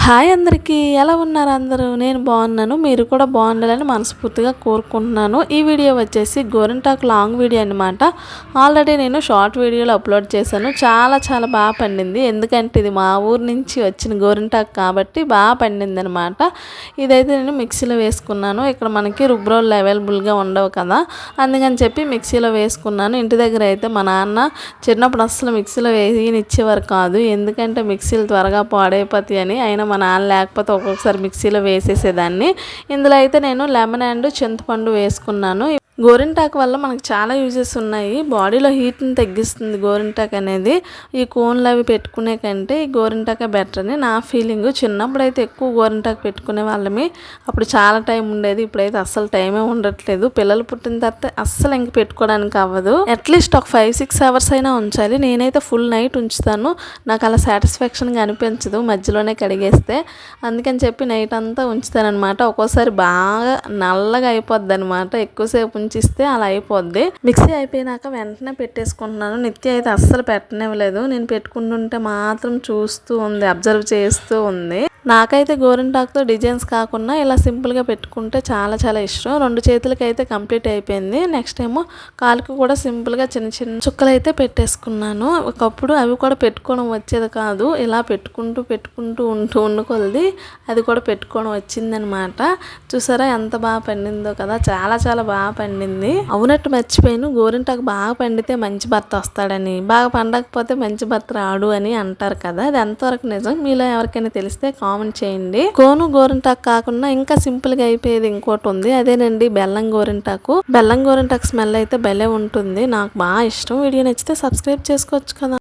Hi అందరికీ, ఎలా ఉన్నారు అందరూ? నేను బాగున్నాను. మీరు కూడా బాగుండాలని మనస్ఫూర్తిగా కోరుకుంటున్నాను. ఈ వీడియో వచ్చేసి గోరింటాకు లాంగ్ వీడియో అనమాట. ఆల్రెడీ నేను షార్ట్ వీడియోలో అప్లోడ్ చేశాను. చాలా బాగా పండింది. ఎందుకంటే ఇది మా ఊరు నుంచి వచ్చిన గోరింటాకు కాబట్టి బాగా పండింది అనమాట. ఇదైతే నేను మిక్సీలో వేసుకున్నాను. ఇక్కడ మనకి రుబ్బురోళ్ళు అవైలబుల్గా ఉండవు కదా, అందుకని చెప్పి మిక్సీలో వేసుకున్నాను. ఇంటి దగ్గర అయితే మా నాన్న చిన్నప్పుడు అస్సలు మిక్సీలో వేయనిచ్చేవారు కాదు, ఎందుకంటే మిక్సీలు త్వరగా పాడైపోతాయి అని. అయినా మా నాన్న లేకపోతే ఒక్కొక్కసారి మిక్సీలో వేసేసేదాన్ని. ఇందులో అయితే నేను లెమన్ అండ్ చింతపండు వేసుకున్నాను. గోరింటాకు వల్ల మనకు చాలా యూజెస్ ఉన్నాయి. బాడీలో హీట్ని తగ్గిస్తుంది గోరింటాకు అనేది. ఈ కోన్లు అవి పెట్టుకునే కంటే ఈ గోరింటాకే బెటర్ అని నా ఫీలింగ్. చిన్నప్పుడు అయితే ఎక్కువ గోరింటాకు పెట్టుకునే వాళ్ళమి. అప్పుడు చాలా టైం ఉండేది. ఇప్పుడైతే అస్సలు టైమే ఉండట్లేదు. పిల్లలు పుట్టిన తర్వాత అస్సలు ఇంక పెట్టుకోవడానికి అవ్వదు. అట్లీస్ట్ ఒక 5-6 అవర్స్ అయినా ఉంచాలి. నేనైతే ఫుల్ నైట్ ఉంచుతాను. నాకు అలా సాటిస్ఫాక్షన్గా అనిపించదు మధ్యలోనే కడిగేస్తే. అందుకని చెప్పి నైట్ అంతా ఉంచుతానమాట. ఒక్కోసారి బాగా నల్లగా అయిపోద్ది అనమాట, ఎక్కువసేపు ఉంచిస్తే అలా అయిపోద్ది. మిక్సీ అయిపోయినాక వెంటనే పెట్టేసుకుంటున్నాను. నిత్య అయితే అస్సలు పెట్టనివ్వలేదు. నేను పెట్టుకుంటుంటే మాత్రం చూస్తూ ఉంది, అబ్జర్వ్ చేస్తూ ఉంది. నాకైతే గోరింటాకుతో డిజైన్స్ కాకుండా ఇలా సింపుల్గా పెట్టుకుంటే చాలా ఇష్టం. 2 చేతులకి అయితే కంప్లీట్ అయిపోయింది. నెక్స్ట్ ఏమో కాలుకి కూడా సింపుల్గా చిన్న చుక్కలు అయితే పెట్టేసుకున్నాను. ఒకప్పుడు అవి కూడా పెట్టుకోవడం వచ్చేది కాదు. ఇలా పెట్టుకుంటూ ఉండు కొలది అది కూడా పెట్టుకోవడం వచ్చిందనమాట. చూసారా ఎంత బాగా పండిందో కదా, చాలా బాగా పండింది. అవునట్టు మర్చిపోయాను, గోరింటాకు బాగా పండితే మంచి భర్త వస్తాడని, బాగా పండకపోతే మంచి భర్త రాడు అని అంటారు కదా. అది ఎంతవరకు నిజం, మీలో ఎవరికైనా తెలిస్తే కామెంట్ చేయండి. గోరింటాకు కాకుండా ఇంకా సింపుల్ గా అయిపోయేది ఇంకోటి ఉంది, అదేనండి బెల్లం గోరింటాకు. బెల్లం గోరింటాకు స్మెల్ అయితే భలే ఉంటుంది, నాకు బాగా ఇష్టం. వీడియో నచ్చితే సబ్స్క్రైబ్ చేసుకోవచ్చు కదా.